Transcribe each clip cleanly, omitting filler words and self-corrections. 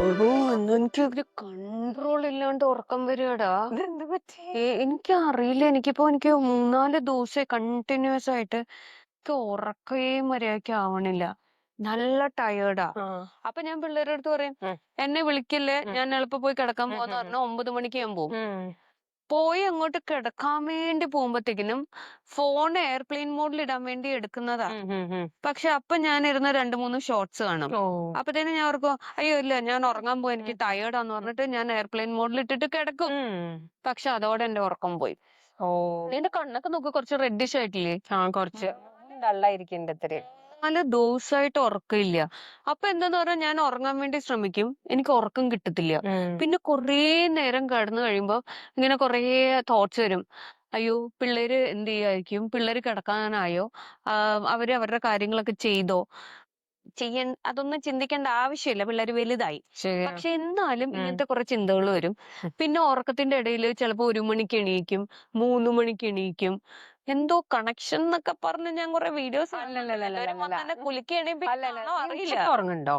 എടോ, എനിക്കൊരു കൺട്രോൾ ഇല്ലാണ്ട് ഉറക്കം വരികടാ. ഇതെന്ത് പറ്റി? എനിക്കറിയില്ല. എനിക്ക് 3-4 ദിവസം കണ്ടിന്യൂസ് ആയിട്ട് എനിക്ക് ഉറക്കേ മര്യാദയ്ക്ക് ആവണില്ല. നല്ല ടയേർഡാ. ആ. അപ്പൊ ഞാൻ പിള്ളേരുടെ അടുത്ത് പറയും, ഉം. എന്നെ വിളിക്കില്ലേ, ഉം. ഞാൻ എളുപ്പം പോയി കിടക്കാൻ ഉം. പോവാന്ന് ഉം. പറഞ്ഞാൽ 9 മണിക്ക് ഞാൻ പോകും. ഉം. പോയി അങ്ങോട്ട് കിടക്കാൻ വേണ്ടി പോകുമ്പോഴത്തേക്കിനും ഫോൺ എയർപ്ലെയിൻ മോഡിൽ ഇടാൻ വേണ്ടി എടുക്കുന്നതാ. ഉം. ഉം. ഉം. പക്ഷെ അപ്പൊ ഞാൻ ഇരുന്ന് 2-3 ഷോർട്സ് കാണും. ഓ. അപ്പത്തേനും ഞാൻ ഓർക്കും, അയ്യോ ഇല്ല, ഞാൻ ഉറങ്ങാൻ പോയി, എനിക്ക് ഉം. ടയേർഡാന്ന് പറഞ്ഞിട്ട് ഞാൻ എയർപ്ലെയിൻ മോഡിൽ ഇട്ടിട്ട് കിടക്കും. ഉം. പക്ഷെ അതോടെ എന്റെ ഉറക്കം പോയി. ഓ. നിന്റെ കണ്ണൊക്കെ നോക്ക്, കുറച്ച് റെഡിഷ് ആയിട്ടില്ലേ? ആ, കുറച്ച് ഡള്ളായിരിക്കും ഇത്തിരി. 4 ദിവസമായിട്ട് ഉറക്കമില്ല. അപ്പൊ എന്താന്ന് പറഞ്ഞാൽ ഞാൻ ഉറങ്ങാൻ വേണ്ടി ശ്രമിക്കും, എനിക്ക് ഉറക്കം കിട്ടത്തില്ല. ഉം. പിന്നെ കുറേ നേരം കിടന്നു കഴിയുമ്പോ ഇങ്ങനെ കുറേ തോട്ട്സ് വരും. അയ്യോ, പിള്ളേര് എന്ത് ചെയ്യായിരിക്കും, പിള്ളേര് കിടക്കാനായോ, അവര് അവരുടെ കാര്യങ്ങളൊക്കെ ചെയ്തോ, അതൊന്നും ചിന്തിക്കേണ്ട ആവശ്യമില്ല, പിള്ളേര് വലുതായി. ശരിയാ. പക്ഷെ എന്നാലും ഉം. ഇങ്ങനത്തെ കുറെ ചിന്തകൾ വരും. പിന്നെ ഉറക്കത്തിന്റെ ഇടയിൽ ചിലപ്പോ 1 മണിക്ക് എണീക്കും, 3 മണിക്ക് എണീക്കും. എന്തോ കണക്ഷൻ എന്നൊക്കെ പറഞ്ഞ് ഞാൻ കുറെ വീഡിയോസ് എല്ലാവരും വന്ന് എന്നെ കുലുക്കി എണീപ്പിക്കുന്നതാണോ അറിയില്ല. ഉച്ചയ്ക്ക് ഉറങ്ങുന്നുണ്ടോ?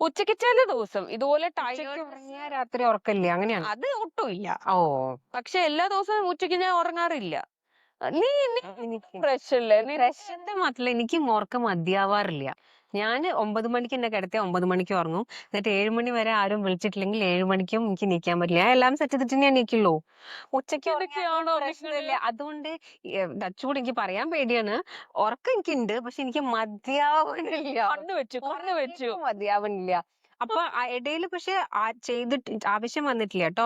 ഉച്ചയ്ക്ക് ചില ദിവസം ഇതുപോലെ ഉച്ചയ്ക്ക് ടയേർഡ്, ഉറങ്ങിയാ രാത്രി ഉറക്കമില്ല, അങ്ങനെയാണ്? അത് ഒട്ടും ഇല്ല. ഓ. പക്ഷെ എല്ലാ ദിവസവും ഉച്ചയ്ക്ക് ഞാൻ ഉറങ്ങാറില്ല. നീ നീ എനിക്ക് പ്രശ്നമില്ലേ നീ? പ്രശ്നത്തെ മാത്രമല്ല, എനിക്ക് ഉറക്കം മതിയാവാറില്ല. ഞാൻ 9 മണിക്ക് എന്നെ കിടത്തിയ 9 മണിക്ക് ഉറങ്ങും. എന്നിട്ട് 7 മണി വരെ ആരും വിളിച്ചിട്ടില്ലെങ്കിൽ 7 മണിക്കും എനിക്ക് നീക്കാൻ പറ്റില്ല. ഞാൻ എല്ലാം സെറ്റ് ചെയ്തിട്ട് ഞാൻ നീക്കുള്ളൂ. ഉച്ചയ്ക്ക് ഉറങ്ങിയാലും ഇതൊക്കെയാണോ പ്രശ്നമില്ല. അതുകൊണ്ട് ടച്ചുകൂടി എനിക്ക് പറയാൻ പേടിയാണ്. ഉറക്കം എനിക്കുണ്ട്, പക്ഷെ എനിക്ക് മതിയാവണില്ല. കണ്ണു വെച്ചു. മതിയാവണില്ല. അപ്പൊ ഇടയിൽ പക്ഷെ ചെയ്തിട്ട് ആവശ്യം വന്നിട്ടില്ല കേട്ടോ.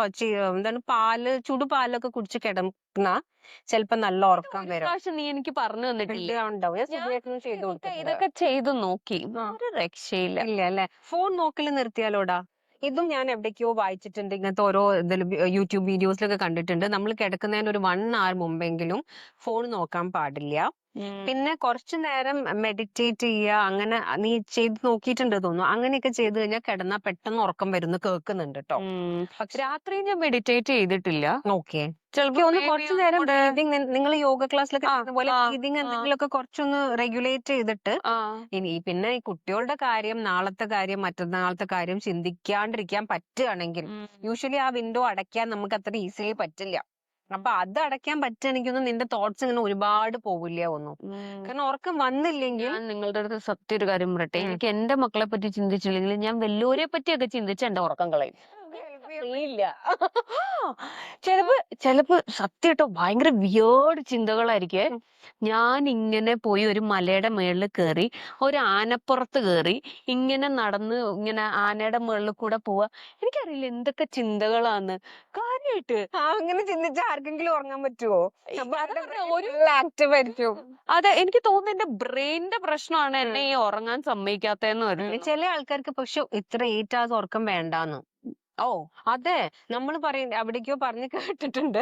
എന്താണ്, ചുടുപാലൊക്കെ കുടിച്ച് കിടന്ന ചെലപ്പോ നല്ല ഉറക്കം ഒരു വരും. പ്രാവശ്യം നീ എനിക്ക് പറഞ്ഞു തന്നിട്ടില്ലേ? ഉണ്ടാവും. ഞാൻ ഞാൻ സുധിയേട്ടനും ചെയ്തു കൊടുത്തിട്ടുണ്ട്. ഇതൊക്കെ ചെയ്തു നോക്കി, ആ. ഒരു രക്ഷയില്ല. ഇല്ല അല്ലെ? ഫോൺ നോക്കല് നിർത്തിയാലോടാ? ഇതും ഞാൻ എവിടേക്കോ വായിച്ചിട്ടുണ്ട്. ഇങ്ങനത്തെ ഓരോ ഇതിലും യൂട്യൂബ് വീഡിയോസിലൊക്കെ കണ്ടിട്ടുണ്ട്. നമ്മൾ കിടക്കുന്നതിന് ഒരു 1 hour മുമ്പെങ്കിലും ഫോൺ നോക്കാൻ പാടില്ല. പിന്നെ കുറച്ചു നേരം മെഡിറ്റേറ്റ് ചെയ്യുക. അങ്ങനെ നീ ചെയ്ത് നോക്കിയിട്ടുണ്ട് തോന്നുന്നു. അങ്ങനെയൊക്കെ ചെയ്ത് കഴിഞ്ഞാൽ കിടന്നാൽ പെട്ടെന്ന് ഉറക്കം വരുന്നു കേൾക്കുന്നുണ്ട് കേട്ടോ. പക്ഷെ രാത്രി ഞാൻ മെഡിറ്റേറ്റ് ചെയ്തിട്ടില്ല. ഓക്കെ, ചിലപ്പോ ഒന്ന് കുറച്ചു നേരം ബ്രീതിങ്, നിങ്ങൾ യോഗ ക്ലാസ്സിലൊക്കെ ചെയ്യുന്ന പോലെ ബ്രീതിങ് എന്തെങ്കിലുമൊക്കെ കുറച്ചൊന്ന് റെഗുലേറ്റ് ചെയ്തിട്ട്, ഇനി പിന്നെ ഈ കുട്ടികളുടെ കാര്യം, നാളത്തെ കാര്യം, മറ്റന്നാളത്തെ കാര്യം ചിന്തിക്കാണ്ടിരിക്കാൻ പറ്റുകയാണെങ്കിൽ, യൂഷ്വലി ആ വിൻഡോ അടയ്ക്കാൻ നമുക്ക് അത്ര ഈസിലി പറ്റില്ല. അപ്പൊ അത് അടയ്ക്കാൻ പറ്റുകയാണെങ്കിൽ നിന്റെ തോട്ട്സ് ഇങ്ങനെ ഒരുപാട് പോവില്ല ഒന്നും. കാരണം ഉറക്കം വന്നില്ലെങ്കിൽ ഞാൻ നിങ്ങളുടെ അടുത്ത് സത്യം ഒരു കാര്യം പറയട്ടെ, എനിക്ക് എന്റെ മക്കളെ പറ്റി ചിന്തിച്ചില്ലെങ്കിൽ ഞാൻ വല്ലോരെ പറ്റിയൊക്കെ ചിന്തിച്ച് എന്റെ ഉറക്കം കളയും. ഇല്ല. ചിലപ്പോ സത്യം കേട്ടോ, ഭയങ്കര വിയേർഡ് ചിന്തകളായിരിക്കേ. ഞാൻ ഇങ്ങനെ പോയി ഒരു മലയുടെ മേളിൽ കയറി, ഒരു ആനപ്പുറത്ത് കയറി, ഇങ്ങനെ നടന്ന് ഇങ്ങനെ ആനയുടെ മുകളിൽ കൂടെ പോവാ. എനിക്കറിയില്ല എന്തൊക്കെ ചിന്തകളാന്ന് കാര്യമായിട്ട്. അങ്ങനെ ചിന്തിച്ചാൽ ആർക്കെങ്കിലും ഉറങ്ങാൻ പറ്റുമോ? ഒരു ആക്റ്റീവ് ആയിരിക്കും. അതെ, എനിക്ക് തോന്നുന്നു എന്റെ ബ്രെയിനിന്റെ പ്രശ്നമാണ് എന്നെ ഈ ഉറങ്ങാൻ സമ്മതിക്കാത്തതെന്ന് വരും. ചില ആൾക്കാർക്ക് പക്ഷെ ഇത്ര 8 hours ഉറക്കം വേണ്ടാന്ന്. ഓ, അതെ, നമ്മൾ പറയും, എവിടേക്കോ പറഞ്ഞു കേട്ടിട്ടുണ്ട്,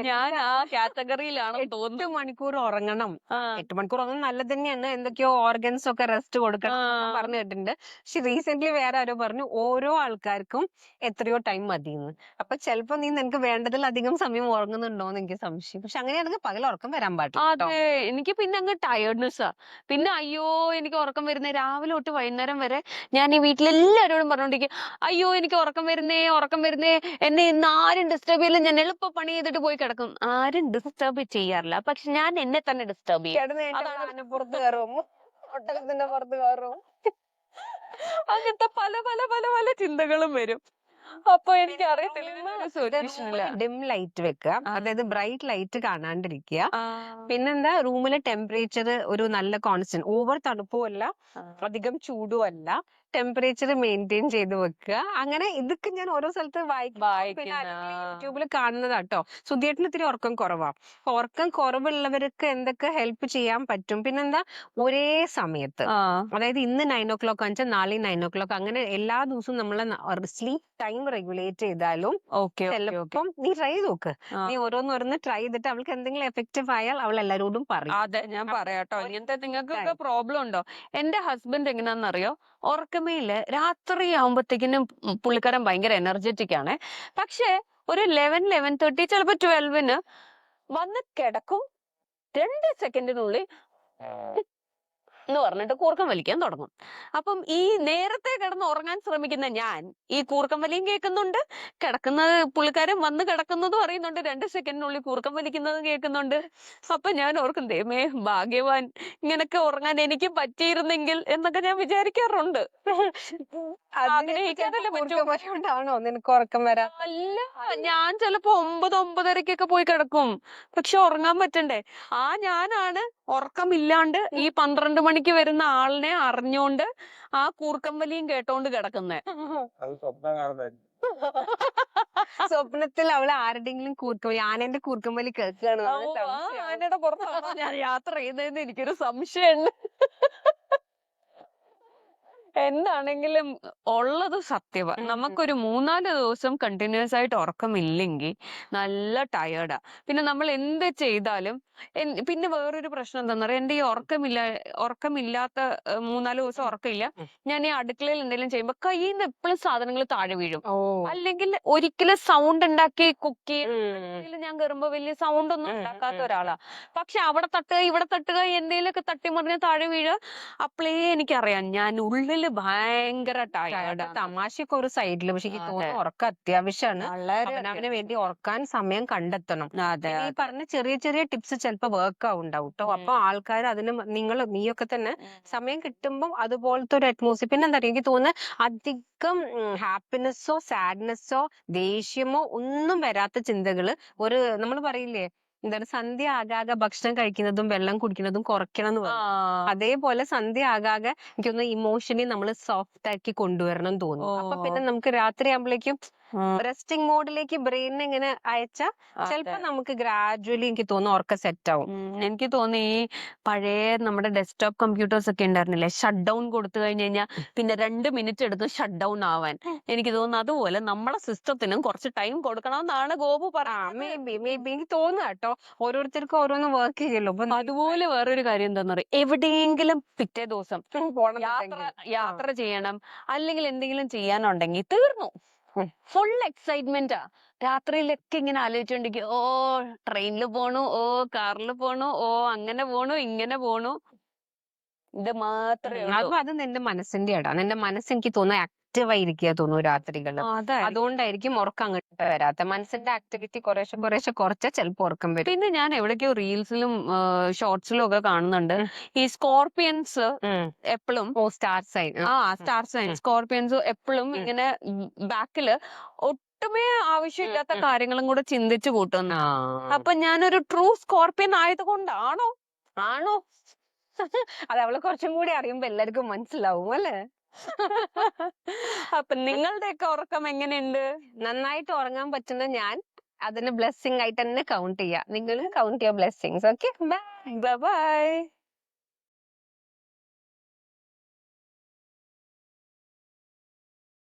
ഞാൻ ആ കാറ്റഗറിയിലാണെന്ന് 8 തോന്നുന്നു. മണിക്കൂർ ഉറങ്ങണം. ആ 8 മണിക്കൂർ ഉറങ്ങുന്നത് നല്ലത് തന്നെയാണ്. എന്തൊക്കെയോ ഓർഗൻസ് ഒക്കെ റെസ്റ്റ് കൊടുക്കണം എന്നൊക്കെ പറഞ്ഞു കേട്ടിട്ടുണ്ട്. പക്ഷെ റീസെന്റ് വേറെ ആരോ പറഞ്ഞു ഓരോ ആൾക്കാർക്കും എത്രയോ ടൈം മതിയെന്ന്. അപ്പൊ ചിലപ്പോ നിനക്ക് വേണ്ടതിലധികം സമയം ഉറങ്ങുന്നുണ്ടോന്ന് എനിക്ക് സംശയം. പക്ഷെ അങ്ങനെയാണെങ്കിൽ പകൽ ഉറക്കം വരാൻ പാടില്ല കേട്ടോ. അതെ, എനിക്ക് പിന്നെ അങ്ങ് ടയർഡ്നെസ്സാ. പിന്നെ അയ്യോ എനിക്ക് ഉറക്കം വരുന്നേ, രാവിലെ തൊട്ട് വൈകുന്നേരം വരെ ഞാൻ ഈ വീട്ടിലെല്ലാരോടും പറഞ്ഞോണ്ടിരിക്കും, അയ്യോ എനിക്ക് ഉറക്കം വരുന്നേ, ഉറക്കം വരുന്നേ, എന്നെ ഇന്ന് ആരും ഡിസ്റ്റർബ് ചെയ്യില്ല, ഞാൻ എളുപ്പ പണി ചെയ്തിട്ട് പോയി കിടക്കും. ആരും ഡിസ്റ്റർബ് ചെയ്യാറില്ല, പക്ഷെ ഞാൻ എന്നെ തന്നെ ഡിസ്റ്റർബ് ചെയ്യും. കിടന്ന് പുറത്ത് കയറും, ഒട്ടകത്തിന്റെ പുറത്ത് കയറും. അങ്ങനത്തെ പല പല പല പല ചിന്തകളും വരും. അപ്പൊ എനിക്ക് അറിയത്തില്ല. ഡിം ലൈറ്റ് വെക്കുക, അതായത് ബ്രൈറ്റ് ലൈറ്റ് കാണാണ്ടിരിക്കുക. പിന്നെന്താ, റൂമിലെ ടെമ്പറേച്ചർ ഒരു നല്ല കോൺസ്റ്റന്റ്, ഓവർ തണുപ്പും അല്ല അധികം ചൂടും അല്ല, ടെമ്പറേച്ചർ മെയിൻറ്റെയിൻ ചെയ്ത് വെക്കുക. അങ്ങനെ ഇതൊക്കെ ഞാൻ ഓരോ സ്ഥലത്ത് പിന്നെ യൂട്യൂബിൽ കാണുന്നതാട്ടോ. സുധിയേട്ടന് ഇത്തിരി ഉറക്കം കുറവാ. ഉറക്കം കുറവുള്ളവർക്ക് എന്തൊക്കെ ഹെൽപ്പ് ചെയ്യാൻ പറ്റും? പിന്നെന്താ, ഒരേ സമയത്ത്, അതായത് ഇന്ന് 9 o'clock വെച്ചാൽ നാളെ 9 o'clock, അങ്ങനെ എല്ലാ ദിവസവും നമ്മളെ സ്ലീപ്പ് ടൈം റെഗുലേറ്റ് ചെയ്താലും ചിലപ്പം നീ ട്രൈ നോക്ക്. നീ ഓരോന്നോരോന്ന് ട്രൈ ചെയ്തിട്ട് അവൾക്ക് എന്തെങ്കിലും എഫക്റ്റീവ് ആയാൽ അവൾ എല്ലാരോടും പറയും. അതെ, ഞാൻ പറയാട്ടോ. ഇങ്ങനത്തെ നിങ്ങൾക്കൊക്കെ പ്രോബ്ലം ഉണ്ടോ? എന്റെ ഹസ്ബൻഡ് എങ്ങനെയാണെന്നറിയോ? ഉറക്കമേ ഇല്ല. രാത്രി ആവുമ്പത്തേക്കിനും പുള്ളിക്കാരൻ ഭയങ്കര എനർജറ്റിക് ആണ്. പക്ഷെ ഒരു 11-11:30 ചിലപ്പോ 12-ന് വന്ന് കിടക്കും. 2 സെക്കൻഡിനുള്ളിൽ എന്ന് പറഞ്ഞിട്ട് കൂർക്കം വലിക്കാൻ തുടങ്ങും. അപ്പം ഈ നേരത്തെ കിടന്ന് ഉറങ്ങാൻ ശ്രമിക്കുന്ന ഞാൻ ഈ കൂർക്കം വലിയും കേൾക്കുന്നുണ്ട്, കിടക്കുന്നത് പുള്ളിക്കാരൻ വന്ന് കിടക്കുന്നതും അറിയുന്നുണ്ട്, 2 സെക്കൻഡിനുള്ളിൽ കൂർക്കം വലിക്കുന്നതും കേൾക്കുന്നുണ്ട്. അപ്പൊ ഞാൻ ഓർക്കും, ദൈവമേ ഭാഗ്യവാൻ, ഇങ്ങനൊക്കെ ഉറങ്ങാൻ എനിക്ക് പറ്റിയിരുന്നെങ്കിൽ എന്നൊക്കെ ഞാൻ വിചാരിക്കാറുണ്ട്. ആഗ്രഹിക്കാനല്ലേ പറ്റൂ. കൊണ്ടാണോ നിനക്ക് ഉറക്കം വരാ? അല്ല, ഞാൻ ചിലപ്പോ 9, 9:30 പോയി കിടക്കും. പക്ഷെ ഉറങ്ങാൻ പറ്റണ്ടേ? ഞാനാണ് ഉറക്കമില്ലാണ്ട് ഈ 12 മണിക്ക് വരുന്ന ആളിനെ അറിഞ്ഞോണ്ട് ആ കൂർക്കം വലിയും കേട്ടോണ്ട് കിടക്കുന്നേ. അത് സ്വപ്നം കാണുന്നതായിരിക്കും. സ്വപ്നത്തിൽ അവള് ആരുടെങ്കിലും ആനേന്റെ കൂർക്കം വലി കേൾക്കുകയാണ്. ആനയുടെ പുറത്താണോ ഞാൻ യാത്ര ചെയ്യുന്നതെന്ന് എനിക്കൊരു സംശയമുണ്ട്. എന്താണെങ്കിലും ഉള്ളത് സത്യവാ. നമുക്കൊരു 3-4 ദിവസം കണ്ടിന്യൂസ് ആയിട്ട് ഉറക്കമില്ലെങ്കിൽ നല്ല ടയേർഡാ. പിന്നെ നമ്മൾ എന്ത് ചെയ്താലും പിന്നെ വേറൊരു പ്രശ്നം എന്താന്ന് പറയാ, എന്റെ ഈ ഉറക്കമില്ലാത്ത 3-4 ദിവസം ഉറക്കമില്ല. ഞാൻ ഈ അടുക്കളയിൽ എന്തെങ്കിലും ചെയ്യുമ്പോ കയ്യിൽ നിന്ന് എപ്പോഴും സാധനങ്ങൾ താഴെ വീഴും. അല്ലെങ്കിൽ ഒരിക്കലും സൗണ്ട് ഉണ്ടാക്കി കുക്ക് ചെയ്യും. ഞാൻ കയറുമ്പോ വലിയ സൗണ്ട് ഒന്നും ഉണ്ടാക്കാത്ത ഒരാളാ. പക്ഷെ അവിടെ തട്ടുക ഇവിടെ തട്ടുക എന്തെങ്കിലുമൊക്കെ തട്ടിമറിഞ്ഞ് താഴെ വീഴുക, അപ്പോഴേ എനിക്കറിയാം ഞാൻ ഉള്ളിൽ ഭയങ്കര ടയേർഡ്. തമാശയൊക്കെ ഒരു സൈഡില്, പക്ഷെ എനിക്ക് തോന്നുന്നു ഉറക്കം അത്യാവശ്യമാണ്. അവനവന് വേണ്ടി ഉറക്കാൻ സമയം കണ്ടെത്തണം. ഈ പറഞ്ഞ ചെറിയ ചെറിയ ടിപ്സ് ചിലപ്പോ വർക്ക് ആവുണ്ടാവും കേട്ടോ. അപ്പൊ ആൾക്കാർ അതിന് നീയൊക്കെ തന്നെ സമയം കിട്ടുമ്പോൾ അതുപോലത്തെ ഒരു അറ്റ്മോസ്ഫിയർ. പിന്നെ എന്താ പറയുക, എനിക്ക് തോന്നുന്നു അധികം ഹാപ്പിനെസ്സോ സാഡ്നെസ്സോ ദേഷ്യമോ ഒന്നും വരാത്ത ചിന്തകള് നമ്മൾ പറയില്ലേ, എന്താണ്, സന്ധ്യ ആകാതെ ഭക്ഷണം കഴിക്കുന്നതും വെള്ളം കുടിക്കുന്നതും കുറയ്ക്കണം എന്ന് പറയും. അതേപോലെ സന്ധ്യ ആകാതെ എനിക്കൊന്ന് ഇമോഷണലി നമ്മൾ സോഫ്റ്റ് ആക്കി കൊണ്ടുവരണം തോന്നും. അപ്പൊ പിന്നെ നമുക്ക് രാത്രി ആകുമ്പോഴേക്കും റെസ്റ്റിംഗ് മോഡിലേക്ക് ബ്രെയിനിനെ ഇങ്ങനെ അയച്ചാ ചിലപ്പോ നമുക്ക് ഗ്രാജുവലി എനിക്ക് തോന്നുന്നു ഉറക്കം സെറ്റ് ആവും. എനിക്ക് തോന്നി ഈ പഴയ നമ്മുടെ ഡെസ്ക്ടോപ്പ് കമ്പ്യൂട്ടേഴ്സ് ഒക്കെ ഉണ്ടായിരുന്നില്ലേ, ഷട്ട് ഡൗൺ കൊടുത്തു കഴിഞ്ഞു കഴിഞ്ഞാൽ പിന്നെ 2 മിനിറ്റ് എടുത്ത് ഷട്ട് ഡൗൺ ആവാൻ. എനിക്ക് തോന്നുന്നു അതുപോലെ നമ്മളെ സിസ്റ്റത്തിനും കുറച്ച് ടൈം കൊടുക്കണമെന്നാണ് ഗോപു മേ ബി എനിക്ക് തോന്നുക കേട്ടോ, ഓരോരുത്തർക്കും ഓരോന്ന് വർക്ക് ചെയ്യല്ലോ. അതുപോലെ വേറൊരു കാര്യം എന്താന്ന് പറയാ, എവിടെയെങ്കിലും പിറ്റേ ദിവസം യാത്ര ചെയ്യണം, അല്ലെങ്കിൽ എന്തെങ്കിലും ചെയ്യാനുണ്ടെങ്കിൽ തീർന്നു, ഫുൾ എക്സൈറ്റ്മെന്റാ. രാത്രിയിലൊക്കെ ഇങ്ങനെ ആലോചിച്ചോണ്ടിരിക്കും, ട്രെയിനിൽ പോണു, കാറിൽ പോണു, അങ്ങനെ പോണു ഇങ്ങനെ പോണു. ഇത് മാത്രമേ അത് നിന്റെ മനസ്സിന്റെ ഇടാ. നിന്റെ മനസ്സ് എനിക്ക് തോന്നുന്നു ആക്റ്റീവ് ആയിരിക്കുക തോന്നുന്നു രാത്രികളിൽ. അതുകൊണ്ടായിരിക്കും ഉറക്കം അങ്ങോട്ട് വരാത്ത. മനസ്സിന്റെ ആക്ടിവിറ്റി കുറേശ്ശെ കുറച്ചാൽ ചിലപ്പോ ഉറക്കം വരും. പിന്നെ ഞാൻ എവിടേക്കോ റീൽസിലും ഷോർട്സിലും ഒക്കെ കാണുന്നുണ്ട്, ഈ സ്കോർപിയൻസ് എപ്പോഴും star sign star sign scorpions എപ്പോഴും ഇങ്ങനെ ബാക്കില് ഒട്ടുമേ ആവശ്യമില്ലാത്ത കാര്യങ്ങളും കൂടെ ചിന്തിച്ചു കൂട്ടുന്നു. അപ്പൊ ഞാനൊരു ട്രൂ സ്കോർപിയൻ ആയതുകൊണ്ടാണോ അത് അവള് കുറച്ചും കൂടി അറിയുമ്പോ എല്ലാവർക്കും മനസ്സിലാവും അല്ലേ? അപ്പൊ നിങ്ങളുടെയൊക്കെ ഉറക്കം എങ്ങനെയുണ്ട്? നന്നായിട്ട് ഉറങ്ങാൻ പറ്റുന്ന ഞാൻ അതിന് ബ്ലെസ്സിങ് ആയിട്ട് തന്നെ കൗണ്ട് ചെയ്യാം. നിങ്ങൾ കൗണ്ട് ചെയ്യുക ബ്ലെസ്സിങ്സ്. Okay, by.